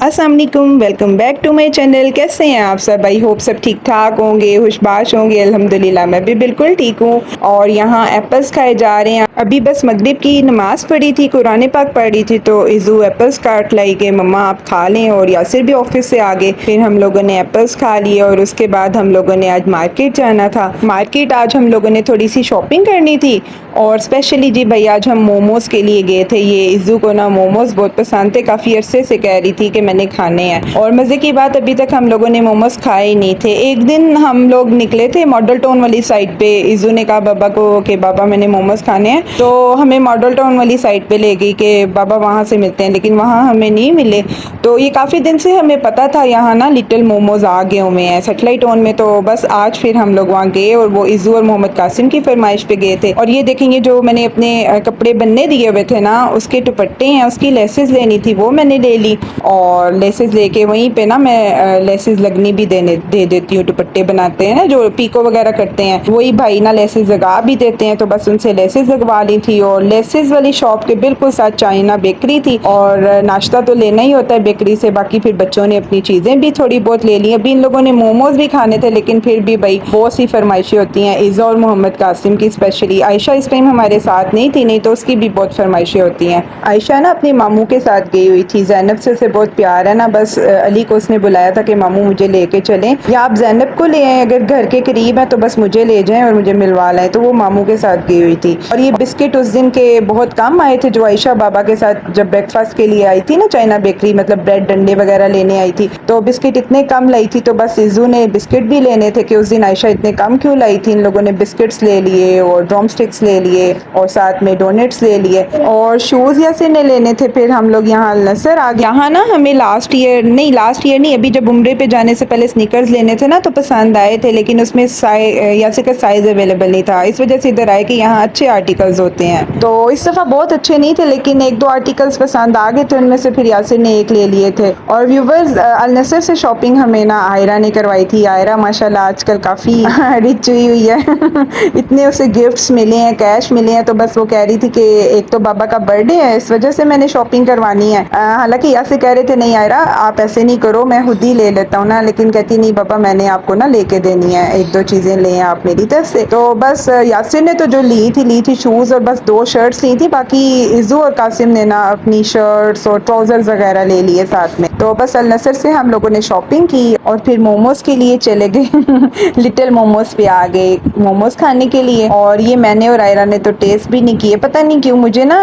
अस्सलाम वालेकुम, welcome back to my channel. कैसे हैं आप सब? आई होप सब ठीक ठाक होंगे, खुशबाश होंगे। अल्हम्दुलिल्लाह मैं भी बिल्कुल ठीक हूँ। और यहाँ एप्पल्स खाए जा रहे हैं। अभी बस मगरिब की नमाज पढ़ी थी, कुरान पाक पढ़ी थी, तो इज़ू एप्पल्स काट लाई कि मम्मा आप खा लें। और यासिर भी ऑफिस से आ गए, फिर हम लोगों ने एप्पल्स खा लिए। और उसके बाद हम लोगों ने आज मार्केट जाना था। मार्केट आज हम लोगों ने थोड़ी सी शॉपिंग करनी थी। और स्पेशली जी भाई आज हम मोमोज़ के लिए गए थे। ये इज़ू को ना मोमोज़ बहुत पसंद थे, काफ़ी अरसे से कह रही थी कि मैंने खाने हैं। और मज़े की बात, अभी तक हम लोगों ने मोमोज़ खाए ही नहीं थे। एक दिन हम लोग निकले थे मॉडल टाउन वाली साइड पे। इज़ू ने कहा बाबा को कि बाबा मैंने मोमोज़ खाने हैं, तो हमें मॉडल टाउन वाली साइड पे ले गई कि बाबा वहाँ से मिलते हैं, लेकिन वहाँ हमें नहीं मिले। तो ये काफ़ी दिन से हमें पता था यहाँ ना लिटिल मोमोज़ आ गए हुए हैं सेटेलाइट टाउन में। तो बस आज फिर हम लोग वहाँ गए और वो इज़ू और मोहम्मद कासिम की फरमाइश पे गए थे। और ये देखेंगे जो मैंने अपने कपड़े बनने दिए हुए थे ना, उसके दुपट्टे हैं, उसकी लेसेस लेनी थी, वो मैंने ले ली। और लेसेस लेके वहीं पे ना मैं लेसेस लगनी भी दे देती हूँ। दुपट्टे बनाते हैं ना जो पीको वगैरह करते हैं, वही भाई ना लेसेस लगा भी देते हैं, तो बस उनसे लेसेस लगवा ली थी। और लेसेस वाली शॉप के बिल्कुल साथ चाइना बेकरी थी। और नाश्ता तो लेना ही होता है बेकरी से, बाकी फिर बच्चों ने अपनी चीज़ें भी थोड़ी बहुत ले ली। अभी इन लोगों ने मोमोज भी खाने थे, लेकिन फिर भी भाई बहुत सी फरमाइशें होती हैं इज़ा और मोहम्मद कासिम की स्पेशली। आयशा इस टाइम हमारे साथ नहीं थी, नहीं तो उसकी भी बहुत फरमाइशें होती हैं। आयशा ना अपने मामू के साथ गई हुई थी। जैनब से उसे बहुत प्यार है ना, बस अली को उसने बुलाया था कि मामू मुझे लेके चलें, या आप जैनब को ले आए, अगर घर के करीब है तो बस मुझे ले जाएं और मुझे मिलवा लाएं। तो वो मामू के साथ गई हुई थी। और ये बिस्किट उस दिन के बहुत कम आए थे, जो आयशा बाबा के साथ जब ब्रेकफास्ट के लिए आई थी ना चाइना बेकरी, मतलब ब्रेड डंडे वगैरह लेने आई थी, तो बिस्किट इतने कम लाई थी। तो बस इज़ू ने बिस्किट भी लेने थे कि उस दिन आयशा इतने कम क्यों लाई थी। इन लोगों ने बिस्किट्स ले लिए और ड्रम स्टिक्स ले लिए और साथ में डोनेट्स ले लिए और शूज़ यासिर ने लेने थे। फिर हम लोग यहाँ अल नसर आ गए। यहाँ ना हमें लास्ट ईयर नहीं, अभी जब उम्रे पे जाने से पहले स्नीकर्स लेने थे ना, तो पसंद आए थे, लेकिन उसमें यासिर का साइज़ अवेलेबल नहीं था। इस वजह से इधर आए कि यहाँ अच्छे आर्टिकल्स होते हैं। तो इस दफ़ा बहुत अच्छे नहीं थे, लेकिन एक दो आर्टिकल्स पसंद आ गए थे, उनमें से फिर यासिर ने एक ले लिए थे। और व्यूवर्स अल नसर से शॉपिंग हमें ना आयरा ने करवाई थी। आयरा माशाल्लाह आजकल काफ़ी रिच हुई है इतने उसे गिफ्ट्स मिले हैं, कैश मिले हैं, तो बस वो कह रही थी कि एक तो बाबा का बर्थडे है, इस वजह से मैंने शॉपिंग करवानी है। हालांकि यासिर कह रहे थे नहीं आयरा आप ऐसे नहीं करो, मैं खुद ही ले लेता हूँ ना, लेकिन कहती नहीं बाबा मैंने आपको ना लेके देनी है, एक दो चीज़ें ले आप मेरी तरफ से। तो बस यासिर ने तो जो ली थी शूज़ और बस दो शर्ट्स ली थी, बाकी इज़ू और कासिम ने ना अपनी शर्ट्स और ट्राउजर्स वगैरह ले लिए साथ में। तो बस अल नसर से हम लोगों ने शॉपिंग की और फिर मोमोज के लिए चले गए लिटिल मोमोज पे आ गए मोमोज खाने के लिए। और ये मैंने और आयरा ने तो टेस्ट भी नहीं किए, पता नहीं क्यों मुझे ना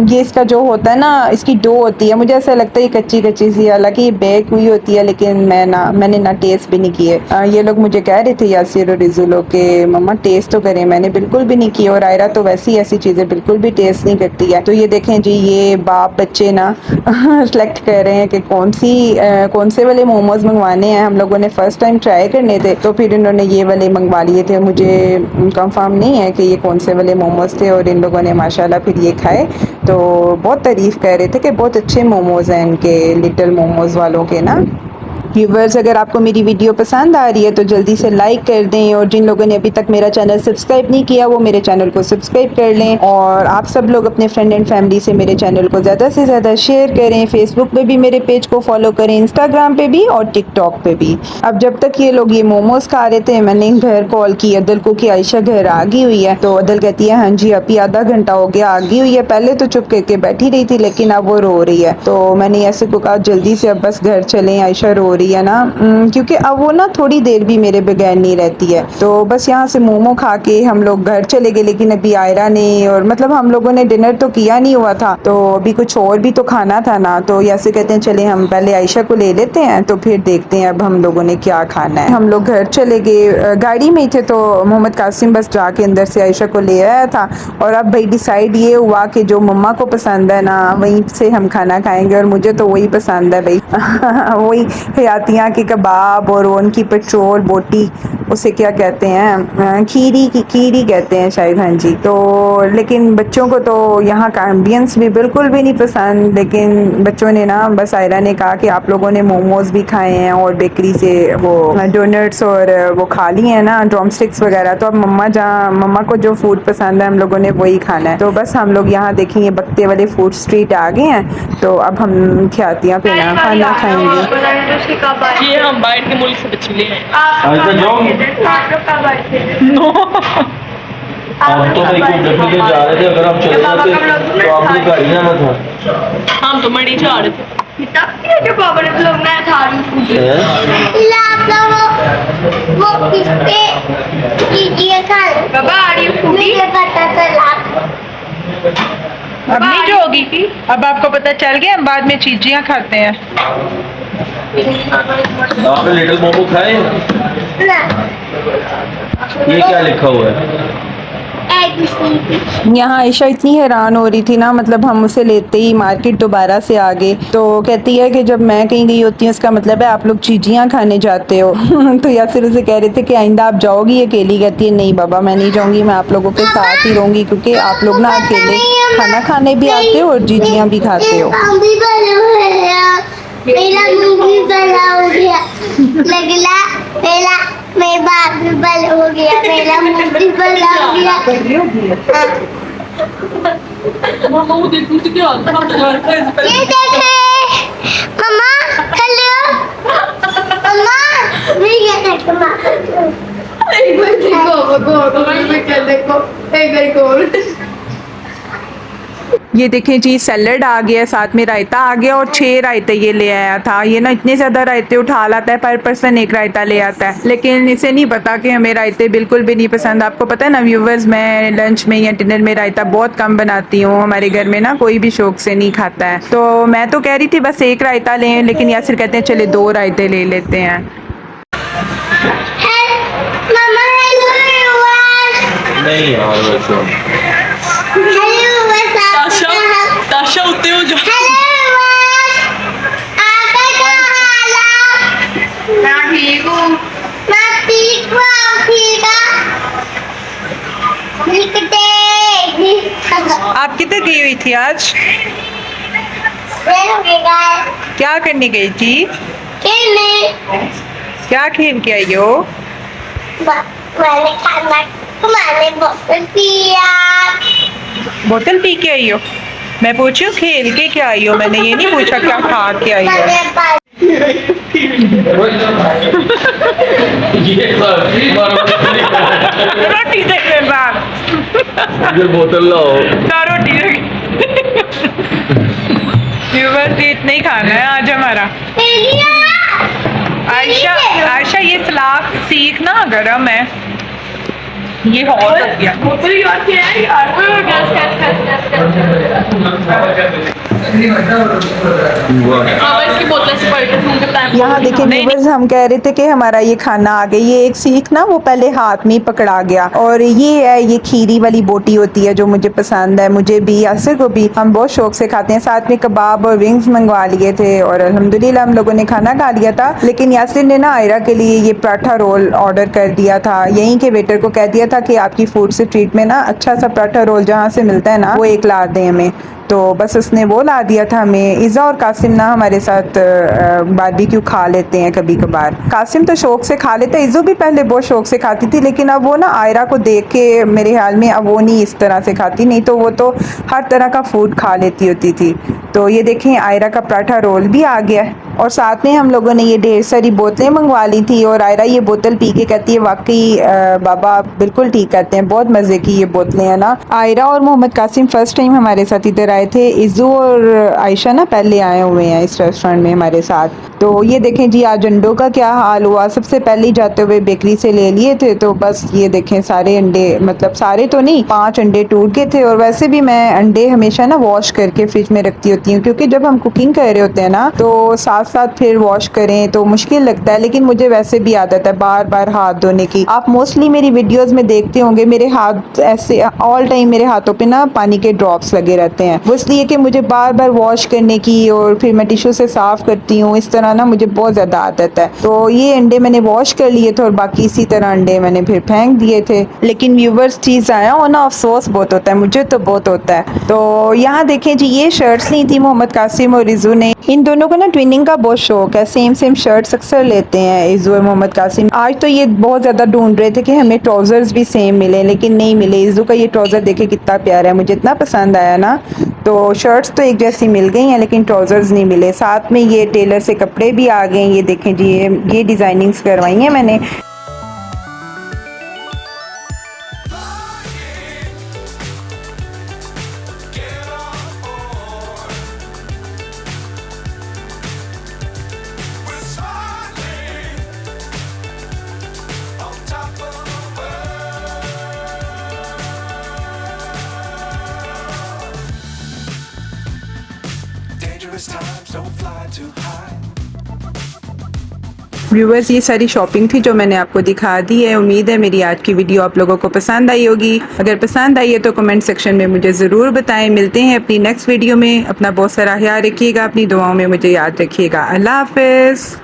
ये इसका जो होता है ना, इसकी डो होती है, मुझे ऐसा लगता है कच्ची कच्ची सी, हालांकि ये बेक हुई होती है, लेकिन मैंने ना टेस्ट भी नहीं किए। ये लोग मुझे कह रहे थे यासिर और रिजू लोग के मम्मा टेस्ट तो करें, मैंने बिल्कुल भी नहीं किए। और आयरा तो वैसी ऐसी चीज़ें बिल्कुल भी टेस्ट नहीं करती है। तो ये देखें जी, ये बाप बच्चे ना सेलेक्ट कर रहे हैं कि कौन से वाले मोमोज मंगवाने हैं। हम लोगों ने फर्स्ट टाइम ट्राई करने थे, तो फिर इन्होंने ये वाले मंगवा लिए थे। मुझे कंफर्म नहीं है कि ये कौन से वाले मोमोज थे। और इन लोगों ने माशाल्लाह फिर ये खाए, तो बहुत तारीफ़ कर रहे थे कि बहुत अच्छे मोमोज हैं इनके, लिटिल मोमोज वालों के ना। व्यूवर्स अगर आपको मेरी वीडियो पसंद आ रही है तो जल्दी से लाइक कर दें, और जिन लोगों ने अभी तक मेरा चैनल सब्सक्राइब नहीं किया वो मेरे चैनल को सब्सक्राइब कर लें। और आप सब लोग अपने फ्रेंड एंड फैमिली से मेरे चैनल को ज़्यादा से ज़्यादा शेयर करें। फेसबुक पे भी मेरे पेज को फॉलो करें, इंस्टाग्राम पे भी और टिकटॉक पे भी। अब जब तक ये लोग ये मोमोज खा रहे थे, मैंने घर कॉल की अदल को कि आयशा घर आ गई हुई है। तो अदल कहती है हाँ जी अभी आधा घंटा हो गया आ गई हुई है। पहले तो चुप करके बैठी रही थी, लेकिन अब वो रो रही है। तो मैंने ऐसे को कहा जल्दी से अब बस घर चलें, आयशा रो रही है ना, क्योंकि अब वो ना थोड़ी देर भी मेरे बगैर नहीं रहती है। तो बस यहाँ से मोमो खा के हम लोग घर चले गए, लेकिन अभी आयरा ने और मतलब हम लोगों ने डिनर तो किया नहीं हुआ था, तो अभी कुछ और भी तो खाना था ना। तो ऐसे कहते हैं चले हम पहले आयशा को ले लेते हैं, तो फिर देखते हैं अब हम लोगों ने क्या खाना है। हम लोग घर चले गए, गाड़ी में ही थे, तो मोहम्मद कासिम बस जाके अंदर से आयशा को ले आया था। और अब भाई डिसाइड ये हुआ कि जो मम्मा को पसंद है ना वहीं से हम खाना खाएंगे, और मुझे तो वही पसंद है भाई वही खिलाती हैं कि कबाब और वो उनकी पेट्रोल बोटी, उसे क्या कहते हैं, खीरी कहते हैं शायद, हाँ जी। तो लेकिन बच्चों को तो यहाँ का एम्बियंस भी बिल्कुल भी नहीं पसंद, लेकिन बच्चों ने ना, बस आयरा ने कहा कि आप लोगों ने मोमोज भी खाए हैं और बेकरी से वो डोनट्स और वो खा लिए हैं ना, ड्रम स्टिक्स वगैरह, तो अब मम्मा को जो फूड पसंद है हम लोगों ने वही खाना है। तो बस हम लोग यहाँ देखेंगे बकते वाले फूड स्ट्रीट आ गए हैं, तो अब हम ख्यातियाँ पे ना खाना खाएंगे। ये हम बाहर के मुल्क से बच्चे ले आए। नो हम तो भाई घूमने फिरने जा रहे थे, अगर हम चले जाते तो आपकी गाड़ी ना मत था। हम तो मड़ी जा रहे थे। अब नहीं जो होगी कि अब आपको पता चल गया, हम बाद में चीजियाँ खाते हैं। आपने लिटिल मोमो खाए? ये क्या लिखा हुआ है? यहाँ आयशा इतनी हैरान हो रही थी ना, मतलब हम उसे लेते ही मार्केट दोबारा से आ गए, तो कहती है कि जब मैं कहीं गई होती हूँ इसका मतलब है आप लोग चीजियाँ खाने जाते हो। तो यासिर उसे कह रहे थे कि आइंदा आप जाओगी अकेली? कहती है नहीं बाबा मैं नहीं जाऊँगी, मैं आप लोगों के साथ ही रहूँगी, क्योंकि आप लोग ना अकेले खाना खाने भी आते हो और चीजियाँ भी खाते हो। मेरा मुंह भी बड़ा हो गया, लगला मेरा बाप भी बड़ा हो गया, मेरा मुंह भी बड़ा हो गया। ये देखे मम्मा, हेलो मम्मा, ये देखो मम्मा, एक बार देखो। ये देखें जी सैलड आ गया, साथ में रायता आ गया और 6 रायते ये ले आया था। ये ना इतने ज़्यादा रायते उठा लाता है, पर पर्सन एक रायता ले आता है, लेकिन इसे नहीं पता कि हमें रायते बिल्कुल भी नहीं पसंद। आपको पता है ना व्यूवर्स, मैं लंच में या डिनर में रायता बहुत कम बनाती हूँ, हमारे घर में ना कोई भी शौक से नहीं खाता है। तो मैं तो कह रही थी बस 1 रायता लें, लेकिन यासिर कहते हैं चले 2 रायते ले लेते हैं। नहीं यार वैसे ताशा उठते हो जो आप किधर गई हुई थी आज? क्या करने गई थी? क्या खेल के आई हो? बोतल पी के आई हो? मैं पूछी हूँ खेल के क्या आई हो, मैंने ये नहीं पूछा क्या खा के आई हो। रोटी दे दे बाप, ये बोतल लाओ। रोटी व्यूवर्स ये इतना ही खाना है आज हमारा। आयशा ये सलाद सीख ना, गरम है, ये हॉट हो गया। यहाँ देखिए व्यूअर्स, हम कह रहे थे कि हमारा ये खाना आ गया। ये एक सीख ना वो पहले हाथ में ही पकड़ा गया, और ये है ये खीरी वाली बोटी होती है जो मुझे पसंद है, मुझे भी यासिर को भी, हम बहुत शौक से खाते हैं। साथ में कबाब और विंग्स मंगवा लिए थे और अल्हम्दुलिल्लाह हम लोगों ने खाना खा लिया था। लेकिन यासिर ने ना आयरा के लिए ये पराठा रोल ऑर्डर कर दिया था, यहीं के वेटर को कह दिया था कि आपकी फूड स्ट्रीट में ना अच्छा सा पराठा रोल जहाँ से मिलता है ना वो एक ला दें हमें। तो बस उसने वो ला दिया था हमें। इज़ा और कासिम ना हमारे साथ बारबेक्यू खा लेते हैं कभी कभार। कासिम तो शौक से खा लेता है, इज़ो भी पहले बहुत शौक से खाती थी, लेकिन अब वो ना आयरा को देख के मेरे ख्याल में अब वो नहीं इस तरह से खाती, नहीं तो वो तो हर तरह का फूड खा लेती होती थी। तो ये देखें आयरा का पराठा रोल भी आ गया, और साथ में हम लोगों ने ये ढेर सारी बोतलें मंगवा ली थी। और आयरा ये बोतल पी के कहती है वाकई बाबा बिल्कुल ठीक कहते हैं, बहुत मज़े की ये बोतलें हैं ना। आयरा और मोहम्मद कासिम फ़र्स्ट टाइम हमारे साथ इधर आए थे, इज़ू और आयशा ना पहले आए हुए हैं इस रेस्टोरेंट में हमारे साथ। तो ये देखें जी आज अंडों का क्या हाल हुआ। सबसे पहले जाते हुए बेकरी से ले लिए थे, तो बस ये देखें सारे अंडे, मतलब सारे तो नहीं 5 अंडे टूट गए थे। और वैसे भी मैं अंडे हमेशा ना वॉश करके फ्रिज में रखती होती हूँ, क्योंकि जब हम कुकिंग कर रहे होते हैं ना तो साथ साथ साथ फिर वॉश करें तो मुश्किल लगता है, लेकिन मुझे वैसे भी आदत है बार बार हाथ धोने की। आप मोस्टली मेरी वीडियोस में देखते होंगे मेरे हाथ ऐसे ऑल टाइम मेरे हाथों पे ना पानी के ड्रॉप्स लगे रहते हैं, वो इसलिए कि मुझे बार बार वॉश करने की और फिर मैं टिश्यू से साफ करती हूँ, इस तरह ना मुझे बहुत ज़्यादा आदत है। तो ये अंडे मैंने वॉश कर लिए थे और बाकी इसी तरह अंडे मैंने फिर फेंक दिए थे। लेकिन व्यूवर्स चीज़ आया हो ना, अफसोस बहुत होता है, मुझे तो बहुत होता है। तो यहाँ देखें जी, ये शर्ट्स ली थी मोहम्मद कासिम और रिजू ने। इन दोनों को ना ट्विनिंग का बहुत शौक है, सेम सेम शर्ट्स अक्सर लेते हैं रिजू और मोहम्मद कासिम। आज तो ये बहुत ज़्यादा ढूंढ रहे थे कि हमें ट्राउज़र्स भी सेम मिले, लेकिन नहीं मिले। रिजू का ये ट्राउज़र देखे कितना प्यारा है, मुझे इतना पसंद आया ना। तो शर्ट्स तो एक जैसी मिल गई हैं लेकिन ट्राउज़र्स नहीं मिले। साथ में ये टेलर से कपड़े भी आ गए। ये देखें जी, ये डिज़ाइनिंग्स करवाई हैं मैंने। व्यूवर्स, ये सारी शॉपिंग थी जो मैंने आपको दिखा दी है। उम्मीद है मेरी आज की वीडियो आप लोगों को पसंद आई होगी। अगर पसंद आई है तो कमेंट सेक्शन में मुझे ज़रूर बताएं। मिलते हैं अपनी नेक्स्ट वीडियो में। अपना बहुत सारा ख्याल रखिएगा, अपनी दुआओं में मुझे याद रखिएगा। अल्लाह हाफ़िज़।